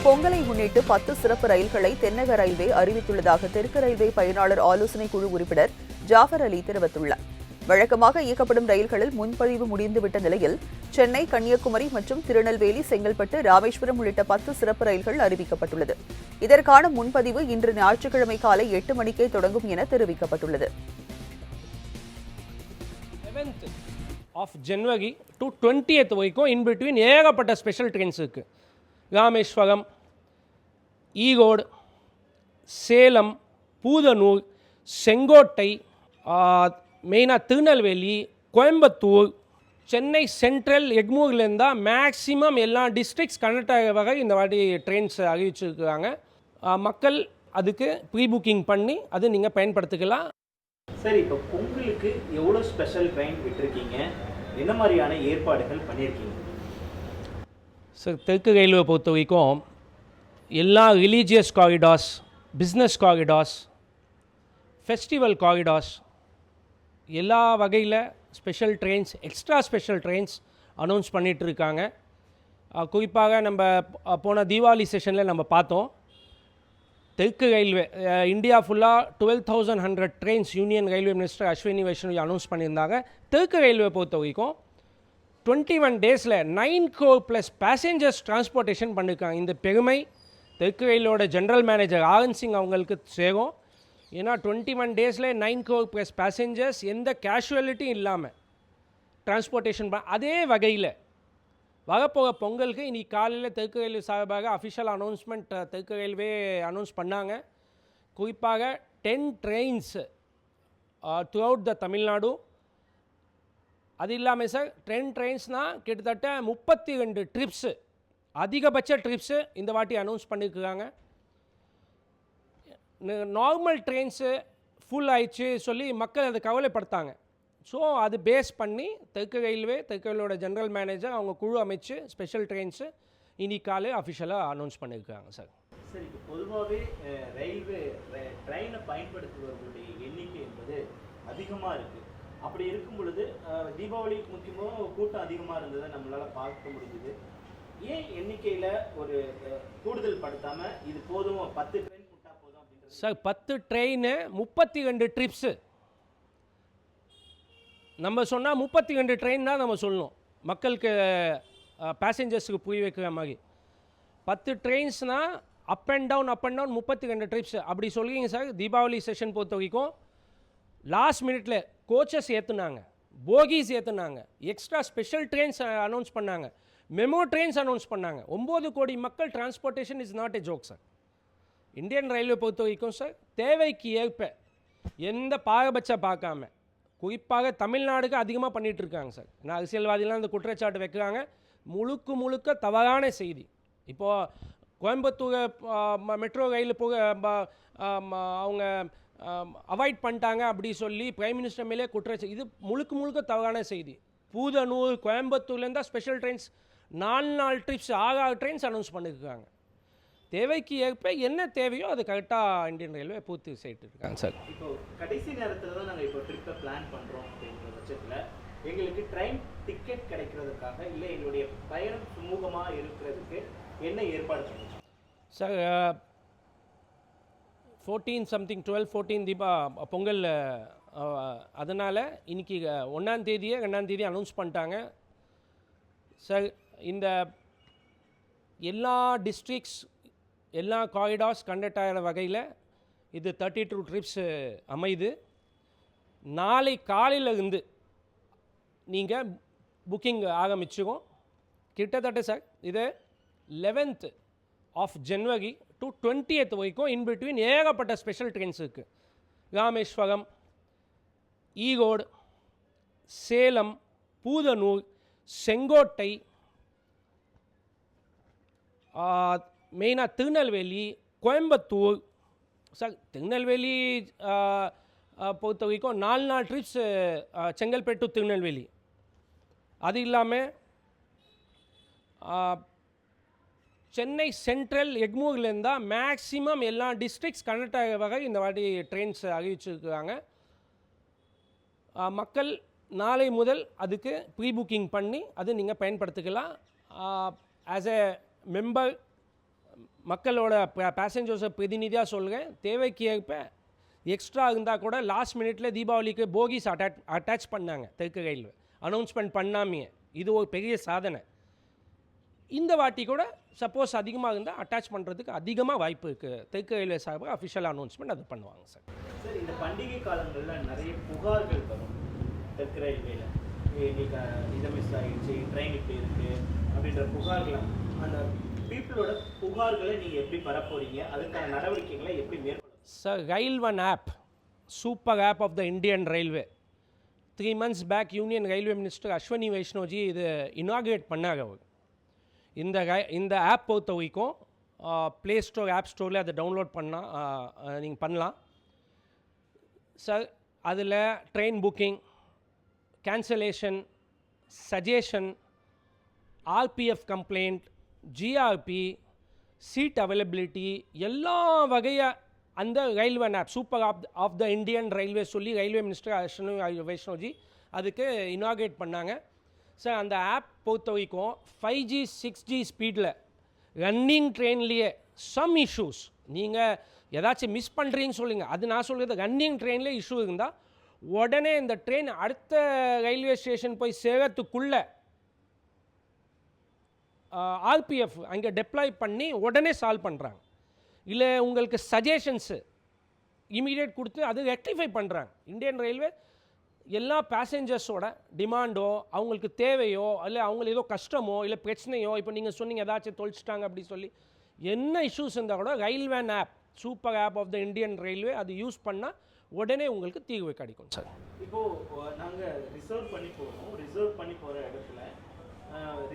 பொங்கலை முன்னிட்டு 10 சிறப்பு ரயில்களை தென்னக ரயில்வே அறிவித்துள்ளதாக தெற்கு ரயில்வே பயனாளர் ஆலோசனை குழு உறுப்பினர் ஜாஃபர் அலி தெரிவித்துள்ளார். வழக்கமாக இயக்கப்படும் ரயில்களில் முன்பதிவு முடிந்துவிட்ட நிலையில் சென்னை, கன்னியாகுமரி மற்றும் திருநெல்வேலி, செங்கல்பட்டு, ராமேஸ்வரம் உள்ளிட்ட 10 சிறப்பு ரயில்கள் அறிவிக்கப்பட்டுள்ளது. இதற்கான முன்பதிவு இன்று ஞாயிற்றுக்கிழமை காலை 8 மணிக்கே தொடங்கும் என தெரிவிக்கப்பட்டுள்ளது. ஆஃப் ஜனவரி டு 20th வரைக்கும் இன் பிட்வீன் ஏகப்பட்ட ஸ்பெஷல் ட்ரெயின்ஸ் இருக்குது. ராமேஸ்வரம், ஈரோடு, சேலம், பூதனூர், செங்கோட்டை, மெயினாக திருநெல்வேலி, கோயம்புத்தூர், சென்னை சென்ட்ரல், எக்மூர்லேருந்து தான் மேக்ஸிமம் எல்லா டிஸ்ட்ரிக்ட்ஸ் கனெக்ட் ஆகிற வகை இந்த வாட்டி ட்ரெயின்ஸ் அறிவிச்சிருக்கிறாங்க. மக்கள் அதுக்கு ப்ரீ புக்கிங் பண்ணி அது நீங்கள் பயன்படுத்திக்கலாம். சரி, இப்போ பொங்கலுக்கு எவ்வளோ ஸ்பெஷல் ட்ரெயின் விட்டுருக்கீங்க, என்ன மாதிரியான ஏற்பாடுகள் பண்ணியிருக்கீங்க? சார், தெற்கு ரயில்வே பொறுத்த வரைக்கும் எல்லா religious corridors, business corridors, festival corridors எல்லா வகையில் special trains, extra special trains announce பண்ணிகிட்ருக்காங்க. குறிப்பாக நம்ம போன தீபாவளி செஷனில் நம்ம பார்த்தோம். தெற்கு ரயில்வே இந்தியா ஃபுல்லாக 12,100 trains union railway minister Ashwini Vaishnavi announce பண்ணியிருந்தாங்க. தெற்கு ரயில்வே பொறுத்த வரைக்கும் 21 டேஸில் 9 crore+ பேசஞ்சர்ஸ் டிரான்ஸ்போர்ட்டேஷன் பண்ணியிருக்காங்க. இந்த பெருமை தெற்கு ரயிலோட ஜென்ரல் மேனேஜர் ஆனந்த் சிங் அவங்களுக்கு சேரும். ஏன்னா 21 டேஸில் 9 crore+ பேசஞ்சர்ஸ் எந்த கேஷுவலிட்டியும் இல்லாமல் டிரான்ஸ்போர்ட்டேஷன் அதே வகையில் வரப்போகிற பொங்கலுக்கு இன்றைக்கி காலையில் தெற்கு ரயில்வே சார்பாக அஃபிஷியல் அனௌன்ஸ்மெண்ட் தெற்கு ரயில்வே அனௌன்ஸ் பண்ணாங்க. குறிப்பாக 10 trains through out the Tamil Nadu. அது இல்லாமல் சார் 10 ட்ரெயின்ஸ்னால் கிட்டத்தட்ட 32 ட்ரிப்ஸு, அதிகபட்ச ட்ரிப்ஸு இந்த வாட்டி அனௌன்ஸ் பண்ணியிருக்கிறாங்க. நார்மல் ட்ரெயின்ஸு ஃபுல் ஆயிடுச்சு சொல்லி மக்கள் அதை கவலைப்படுத்தாங்க. ஸோ அது பேஸ் பண்ணி தெற்கு ரயில்வேயோட ஜென்ரல் மேனேஜர் அவங்க குழு அமைச்சு ஸ்பெஷல் ட்ரெயின்ஸு இன்னைக்கு காலையில் அஃபிஷியலாக அனௌன்ஸ் பண்ணியிருக்காங்க சார். சரி, இப்போ பொதுவாகவே ரயில்வே ட்ரெயினை பயன்படுத்துபவர்களுடைய எண்ணிக்கை என்பது அதிகமாக இருக்குது. அப்படி இருக்கும் பொழுது தீபாவளிக்கு முக்கியமாக கூட்டம் அதிகமாக இருந்ததை நம்மளால் பார்க்க முடிஞ்சுது. ஏன் எண்ணிக்கையில் ஒரு கூடுதல் படுத்தாமல் இது போதும் 10 ட்ரெயின் கூட்டா போதும் அப்படின்றது? சார், 10 ட்ரெயின் 32 ட்ரிப்ஸு நம்ம சொன்னால் 32 ட்ரெயின் தான் நம்ம சொல்லணும், மக்களுக்கு பேசஞ்சர்ஸுக்கு புரிய வைக்கிற மாதிரி. 10 ட்ரெயின்ஸ்னால் அப் அண்ட் டவுன் 32 ட்ரிப்ஸ் அப்படி சொல்லிங்க சார். தீபாவளி செஷன் பொறுத்த வரைக்கும் லாஸ்ட் மினிட்ல கோச்சஸ் ஏற்றுனாங்க, போகிஸ் ஏற்றுனாங்க, எக்ஸ்ட்ரா ஸ்பெஷல் ட்ரெயின்ஸ் அனௌன்ஸ் பண்ணாங்க, மெமோ ட்ரெயின்ஸ் அனௌன்ஸ் பண்ணாங்க. 9 கோடி மக்கள் transportation is not a joke sir. Indian railway பொறுத்த வரைக்கும் சார் தேவைக்கு ஏற்ப எந்த பாரபட்சம் பார்க்காம குறிப்பாக தமிழ்நாடுக்கு அதிகமாக பண்ணிகிட்டு இருக்காங்க சார். நான் அரசியல்வாதிலாம் இந்த குற்றச்சாட்டு வைக்கிறாங்க, முழுக்க தவறான செய்தி. இப்போது கோயம்புத்தூர் மெட்ரோ ரயில் போக அவங்க அவாய்ட் பண்ணிட்டாங்க அப்படி சொல்லி பிரைம் மினிஸ்டர் மேலே குற்றச்சாட்டு. இது முழுக்க தவறான செய்தி. பூதனூர், கோயம்புத்தூர்லேருந்தா special trains 4 trips 6 trains announce பண்ணியிருக்காங்க. தேவைக்கு ஏற்ப என்ன தேவையோ அது கரெக்டாக இந்தியன் ரயில்வே பூர்த்தி செய்துட்டு இருக்காங்க சார். இப்போ கடைசி நேரத்தில் தான் நாங்கள் இப்போ ட்ரிப்பை பிளான் பண்ணுறோம் அப்படிங்கிற பட்சத்தில் எங்களுக்கு ட்ரெயின் டிக்கெட் கிடைக்கிறதுக்காக இல்லை எங்களுடைய பயணம் சுமூகமாக இருக்கிறதுக்கு என்ன ஏற்பாடு பண்ணுறோம் சார்? 12 பொங்கல், அதனால் இன்றைக்கி 1ஆம் தேதியே 2ஆம் தேதி அனௌன்ஸ் பண்ணிட்டாங்க சார். இந்த எல்லா டிஸ்ட்ரிக்ஸ், எல்லா காரிடார்ஸ் கண்டக்ட் ஆகிற வகையில் இது 32 ட்ரிப்ஸ் அமைது. நாளை காலையிலேருந்து நீங்கள் புக்கிங் ஆரம்பிச்சிடும். கிட்டத்தட்ட சார் இது 11th of January to 20th வரைக்கும் இன் பிட்வீன் ஏகப்பட்ட ஸ்பெஷல் ட்ரெயின்ஸ் இருக்குது. ராமேஸ்வரம், ஈரோடு, சேலம், பூதனூர், செங்கோட்டை, மெயினாக திருநெல்வேலி, கோயம்புத்தூர் சார். திருநெல்வேலி பொறுத்த வரைக்கும் 4 ட்ரிப்ஸ் செங்கல்பட்டு திருநெல்வேலி. அது இல்லாமல் சென்னை சென்ட்ரல், எக்மூர்லேருந்து தான் மேக்ஸிமம் எல்லா டிஸ்ட்ரிக்ட்ஸ் கனெக்ட் ஆகிற வகை இந்த வாட்டி ட்ரெயின்ஸ் அறிவிச்சிருக்கிறாங்க. மக்கள் நாளை முதல் அதுக்கு ப்ரீ புக்கிங் பண்ணி அது நீங்கள் பயன்படுத்திக்கலாம். ஆஸ் எ மெம்பர் மக்களோட பேசஞ்சர்ஸை பிரதிநிதியாக சொல்கிறேன், தேவைக்கு ஏற்ப எக்ஸ்ட்ரா இருந்தால் கூட லாஸ்ட் மினிட்ல தீபாவளிக்கு போகிஸ் அட்டாச் பண்ணாங்க தெற்கு ரயில்வே, அனௌன்ஸ்மெண்ட் பண்ணாமையே. இது ஒரு பெரிய சாதனை. இந்த வாட்டி கூட சப்போஸ் அதிகமாக இருந்தால் அட்டாச் பண்ணுறதுக்கு அதிகமாக வாய்ப்பு இருக்குது. தெற்கு ரயில்வே சார்பாக அஃபிஷியல் அனௌன்ஸ்மெண்ட் அது பண்ணுவாங்க சார். சார், இந்த பண்டிகை காலங்களில் நிறைய புகார்கள் வரும் தெற்கு ரயில்வேல. இன்னைக்கு இதை மிஸ் ஆகிடுச்சு, ட்ரெயின் இப்படி இருக்குது அப்படின்ற புகார்கள். அந்த பீப்புளோட புகார்களை நீங்கள் எப்படி பரப்புறீங்க, அதுக்கான நடவடிக்கைகளை எப்படி மேற்கொள்ளுங்க sir? Rail one app, super app of the Indian railway. 3 months back union railway minister Ashwini வைஷ்ணோஜி இது இனாகிரேட் பண்ணாங்க. அவர் இந்த ஆப் பொறுத்த வரைக்கும் ப்ளே ஸ்டோர், ஆப் ஸ்டோரில் அதை டவுன்லோட் நீங்கள் பண்ணலாம் சார். அதில் train booking, cancellation, suggestion, RPF complaint, GRP, seat availability, எல்லா வகையாக அந்த railway app super of the Indian railway சொல்லி ரயில்வே மினிஸ்டர் அஸ்வினி வைஷ்ணோஜி அதுக்கு இனாகிரேட் பண்ணாங்க சார். அந்த ஆப் பொறுத்த வரைக்கும் 5G 6G ஸ்பீடில் ரன்னிங் ட்ரெயின்லேயே சம் இஷ்யூஸ் நீங்கள் ஏதாச்சும் மிஸ் பண்ணுறீங்கன்னு சொல்லுங்க. அது நான் சொல்கிறது, ரன்னிங் ட்ரெயினில் இஷ்யூ இருந்தால் உடனே இந்த ட்ரெயின் அடுத்த ரயில்வே ஸ்டேஷன் போய் சேரத்துக்குள்ளே ஆர்பிஎஃப் அங்கே டெப்ளாய் பண்ணி உடனே சால்வ் பண்ணுறாங்க. இல்லை உங்களுக்கு சஜஷன்ஸு இமீடியட் கொடுத்து அது ரெக்டிஃபை பண்ணுறாங்க. இந்தியன் ரயில்வே எல்லா பேசஞ்சர்ஸோட டிமாண்டோ, அவங்களுக்கு தேவையோ, இல்லை அவங்களுக்கு ஏதோ கஷ்டமோ, இல்லை பிரச்சனையோ, இப்போ நீங்கள் சொன்னீங்க ஏதாச்சும் தொலைச்சிட்டாங்க அப்படி சொல்லி என்ன இஷ்யூஸ் இருந்தால் கூட railway app, super app of the Indian railway அது யூஸ் பண்ணால் உடனே உங்களுக்கு தீர்வு கிடைக்கும் சார். இப்போது நாங்கள் ரிசர்வ் பண்ணி போகிறோம். ரிசர்வ் பண்ணி போகிற இடத்துல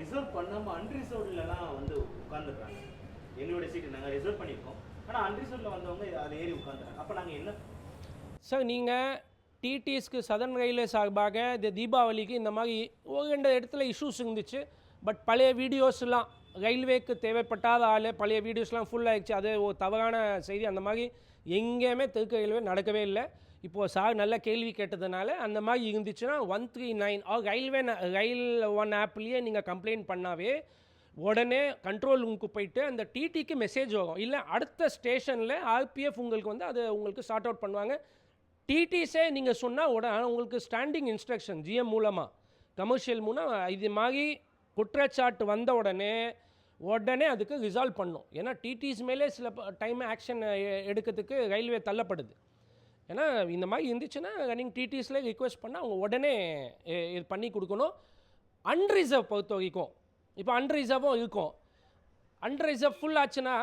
ரிசர்வ் பண்ணாமல் அன்ரிசர்வ்லாம் வந்து உட்காந்துடுறாங்க. எங்களுடைய சீட்டு நாங்கள் ரிசர்வ் பண்ணியிருக்கோம், ஆனால் அன்ரிசர்வில் வந்தவங்க அதை ஏறி உட்காந்துறாங்க. அப்போ நாங்கள் என்ன சார்? நீங்கள் டிடிஎஸ்க்கு சதர்ன் ரயில்வே சார்பாக இந்த தீபாவளிக்கு இந்த மாதிரி ஒரு 2 இடத்துல இஷ்யூஸ் இருந்துச்சு. பட் பழைய வீடியோஸ்லாம் ரயில்வேக்கு தேவைப்பட்டாத ஆள் பழைய வீடியோஸ்லாம் ஃபுல் ஆகிடுச்சு. அது ஒரு தவறான செய்தி. அந்த மாதிரி எங்கேயுமே தெற்கு ரயில்வே நடக்கவே இல்லை. இப்போது சார் நல்ல கேள்வி கேட்டதுனால அந்த மாதிரி இருந்துச்சுன்னா 139 ரயில் ஒன் ஆப்லேயே நீங்கள் கம்ப்ளைண்ட் பண்ணாவே உடனே கண்ட்ரோல் ரூமுக்கு போயிட்டு அந்த டிடிக்கு மெசேஜ் வரும். இல்லை அடுத்த ஸ்டேஷனில் ஆர்பிஎஃப் உங்களுக்கு வந்து அது உங்களுக்கு சார்ட் அவுட் பண்ணுவாங்க. டிடிஸே நீங்கள் சொன்னால் உடனே உங்களுக்கு ஸ்டாண்டிங் இன்ஸ்ட்ரக்ஷன் ஜிஎம் மூலமாக, கமர்ஷியல் மூலம் இது மாதிரி குற்றச்சாட்டு வந்த உடனே அதுக்கு ரிசால்வ் பண்ணும். ஏன்னா டிடிஸ் மேலே சில டைம் ஆக்ஷன் எடுக்கிறதுக்கு ரயில்வே தள்ளப்படுது. ஏன்னா இந்த மாதிரி இருந்துச்சுன்னா ரன்னிங் டிடிஸில் ரிக்வெஸ்ட் பண்ணால் அவங்க உடனே இது பண்ணி கொடுக்கணும். அன்ரிசர்வ் பொறுத்த வரைக்கும் இப்போ அன்ரிசர்வும் இருக்கும். அன்ரிசர்வ் ஃபுல் ஆச்சுன்னா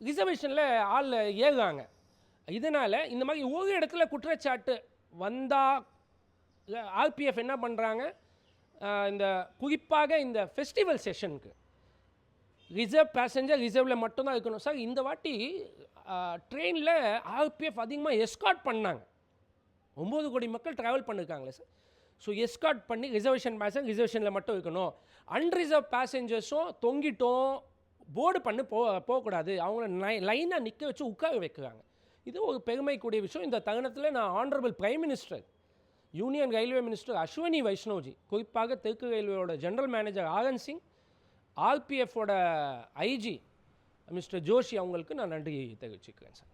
ரிசர்வேஷனில் ஆள் ஏறுறாங்க. இதனால் இந்த மாதிரி ஒரு இடத்துல குற்றச்சாட்டு வந்தால் ஆர்பிஎஃப் என்ன பண்ணுறாங்க, இந்த குறிப்பாக இந்த ஃபெஸ்டிவல் செஷனுக்கு ரிசர்வ் பேசஞ்சர் ரிசர்வில் மட்டும்தான் இருக்கணும் சார். இந்த வாட்டி ட்ரெயினில் ஆர்பிஎஃப் அதிகமாக எஸ்கார்ட் பண்ணாங்க. 9 கோடி மக்கள் ட்ராவல் பண்ணியிருக்காங்களே சார். ஸோ எஸ்கார்ட் பண்ணி ரிசர்வேஷன் பேசஞ்சர் ரிசர்வேஷனில் மட்டும் இருக்கணும், அன்ரிசர்வ் பேசஞ்சர்ஸும் தொங்கிட்டோம் போர்டு பண்ணி போகக்கூடாது, அவங்கள லைனாக நிற்க வச்சு உட்கார வைக்கிறாங்க. இது ஒரு பெருமைக்கூடிய விஷயம். இந்த தருணத்தில் நான் honourable prime minister, union railway minister Ashwini வைஷ்ணோஜி, குறிப்பாக தெற்கு ரயில்வேயோட general manager Anand Singh, ஆர்பிஎஃபோட IG mister Joshi அவங்களுக்கு நான் நன்றி தெரிவிச்சுக்கிறேன் சார்.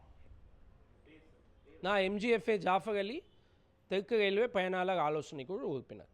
நான் எம்ஜிஎஃப்ஏ ஜாஃபர் அலி, தெற்கு ரயில்வே பயனாளர் ஆலோசனை குழு உறுப்பினர்.